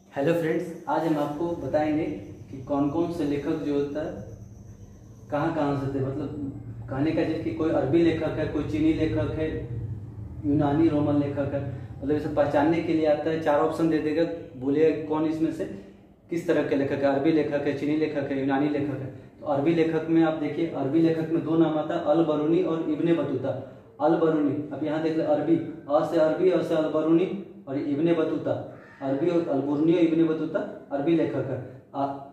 Hello friends, आज हम आपको बताएंगे कि कौन कौन से लेखक जो होता है कहाँ कहाँ से थे। मतलब कहने का जैसे कि कोई अरबी लेखक है, कोई चीनी लेखक है, यूनानी रोमन लेखक है। मतलब इसे पहचानने के लिए आता है, चार ऑप्शन दे देगा, बोलिए कौन इसमें से किस तरह के लेखक है। अरबी लेखक है, चीनी लेखक है, यूनानी लेखक है। तो अरबी लेखक में आप देखिए, अरबी लेखक में दो नाम आता है, अल बरूनी और इब्ने बतूता। अल बरूनी, अब यहाँ देख ले, अरबी, अ से अरबी, अ से अल बरूनी, और इब्ने बतूता अरबी, और अल बरूनी और इब्ने बतूता अरबी लेखक है।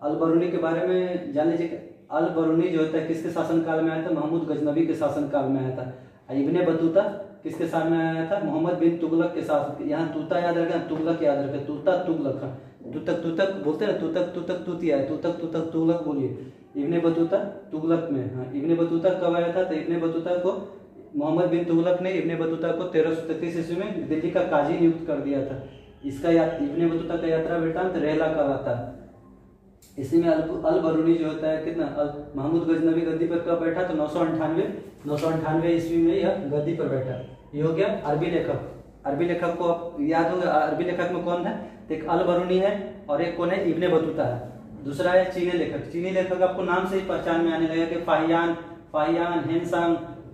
अल बरूनी के बारे में जान लीजिए। अल बरूनी जो होता है किसके शासनकाल में आया था? महमूद गजनबी के शासनकाल में आया था। इब्ने बतूता किसके साल में आया था? मोहम्मद बिन तुगलक के साथ। यहाँ तूता याद रखें, तुगलक याद रखें, तूता तुगलक, तुतक तुतक बोलते हैं, तुतक तुतक तूतिया है, तुतक तुतक तुगलक बोलिए। इब्ने बतूता तुगलक में, हाँ। इब्ने बतूता कब आया था? तो इब्ने बतूता को मोहम्मद बिन तुगलक ने इब्ने बतूता को 1333 ईस्वी में दिल्ली का काजी नियुक्त कर दिया था। इसका इब्ने बतूता का यात्रा वृत्तांत रेहला कहलाता है। इसी में अल बरूनी जो होता है कितना, महमूद गजनबी गद्दी पर कब बैठा? तो 998 ईस्वी में यह गद्दी पर बैठा। ये हो गया अरबी लेखक। अरबी लेखक को आप याद होगा, अरबी लेखक में कौन है? तो एक अल बरूनी है और एक कौन है? इब्ने बतूता है। दूसरा है चीनी लेखक। चीनी लेखक आपको नाम से ही पहचान में आने लगेगा कि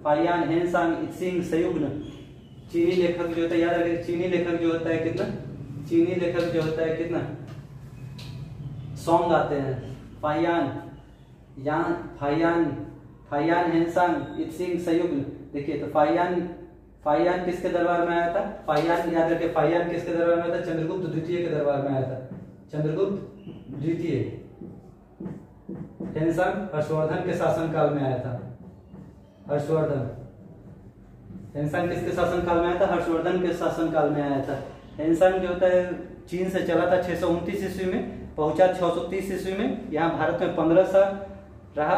फाहियान हेनसांग इत्सिंग सयुग्न। चीनी लेखक जो होता है, याद रखिए, चीनी लेखक जो होता है कितना, चीनी लेखक जो होता है कितना सॉन्ग गाते हैं। फाहियान हेनसांग इत्सिंग सयुग्न। देखिए, तो फाहियान किसके दरबार में आया था? फाहियान याद रखिए, फाहियान किसके दरबार में आया था? चंद्रगुप्त द्वितीय के दरबार में आया था। चंद्रगुप्त द्वितीय। हेनसांग हर्षवर्धन के शासनकाल में आया था। हर्षवर्धन। हेनसांग किसके शासनकाल में आया था? हर्षवर्धन के शासनकाल में आया था। हेनसांग जो होता है चीन से चला था 629 ईस्वी में, पहुंचा 630 ईस्वी में। यहाँ भारत में 15 साल रहा।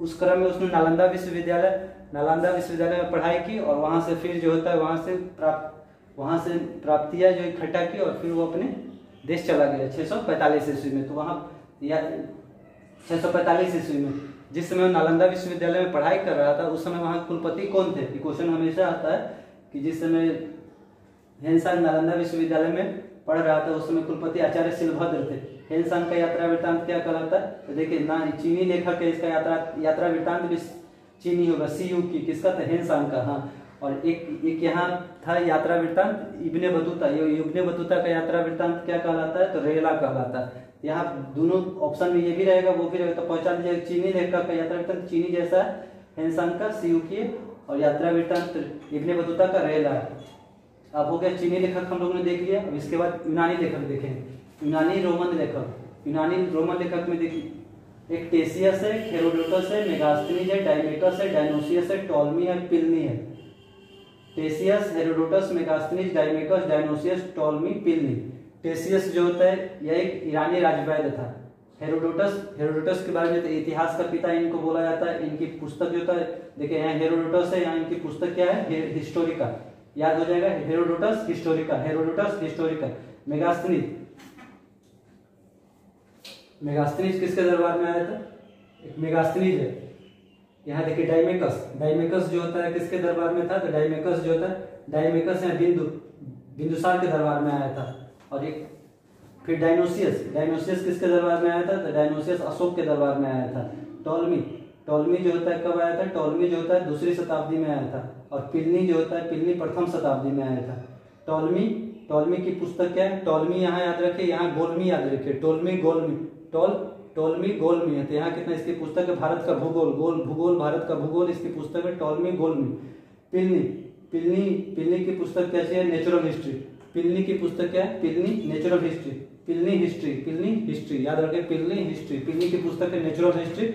उस क्रम में उसने नालंदा विश्वविद्यालय में पढ़ाई की, और वहां से फिर जो होता है वहां से प्राप्तियां जो इकट्ठा की, और फिर वो अपने देश चला गया 645 ईस्वी में। तो वहां 645 ईस्वी में जिस समय नालंदा विश्वविद्यालय में पढ़ाई कर रहा था, उस समय वहां कुलपति कौन थे? क्वेश्चन हमेशा आता है कि जिस समय हेनसांग नालंदा विश्वविद्यालय में पढ़ रहा था, उस समय कुलपति आचार्य शिलभद्र थे। हेनसांग का यात्रा वृत्तांत क्या कहलाता है? तो देखिए ना, चीनी लेखक है, इसका यात्रा वृत्तांत भी चीनी होगा, सीयू की। किसका था? हेनसांग का, हाँ। और एक यहाँ था यात्रा वृत्तांत इब्ने बतूता। ये इब्ने बतूता का यात्रा वृत्तांत क्या कहलाता है? तो रेला कहलाता है। यहाँ दोनों ऑप्शन में ये भी रहेगा, वो भी रहेगा, तो पहचान लीजिए। चीनी लेखक का यात्रा वृत्तांत चीनी जैसा है, हेनसांग का सीयू की, और यात्रा वृत्तांत इब्ने बतूता का रेला है। अब हो गया चीनी लेखक हम लोगों ने देख लिया। अब इसके बाद यूनानी लेखक देखेंगे। यूनानी रोमन लेखक में देखिए, एक टेसियस है, हेरोडोटस है, मेगास्थनीज है, डायमेकस है, डायनोसियस है, टॉलमी है, पिलनी है। टेसियस, Herodotus, Megasthenes, डायमेकस, Dionysius, Ptolemy, Pilani. टेसियस जो होता है यह एक ईरानी राजवैद्य था। हेरोडोटस के बारे में इतिहास का पिता इनको बोला जाता है। इनकी पुस्तक जो होता है, देखिए यहाँ हेरोडोटस है, यहाँ इनकी पुस्तक क्या है? हिस्टोरिका। याद हो जाएगा, हेरोडोटस हिस्टोरिका। मेगास्थनीज किसके दरबार में आया था? एक मेगास्थनीज है। यहाँ देखिए डायमेकस जो होता है किसके दरबार में था? तो डायमेकस जो होता है, डायमेकस यहाँ बिंदुसार के दरबार में आया था। और एक फिर डायनोसियस किसके दरबार में आया था? तो डायनोसियस अशोक के दरबार में आया था। टॉलमी जो होता है कब आया था? टॉलमी जो होता है 2री शताब्दी में आया था। और पिलनी जो होता है, पिलनी 1म शताब्दी में आया था। टॉलमी की पुस्तक क्या है? टॉलमी यहाँ याद रखिए, यहाँ गोल्मी याद रखिए, टॉलमी गोल्मी है। तो यहाँ कितना इसकी पुस्तक है? भारत का भूगोल, भारत का भूगोल इसकी पुस्तक है, टॉलमी गोल्मी। पिलनी की पुस्तक कैसी है? Natural history. पिलनी की पुस्तक क्या है? Pilani natural history, Pilani history याद रखें, पिलनी हिस्ट्री। पिलनी की पुस्तक है नेचुरल हिस्ट्री।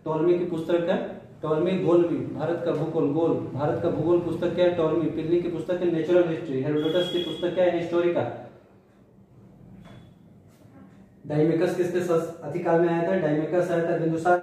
टॉलमी की पुस्तक है टॉलमी गोल्मी, भारत का भूगोल पुस्तक क्या है? टॉलमी। पिलनी की पुस्तक है नेचुरल हिस्ट्री। हेरोडोटस की पुस्तक क्या है? हिस्टोरिका। डायमेकस किसके अधिकाल में आया था? डायमेकस आया था बिंदुसार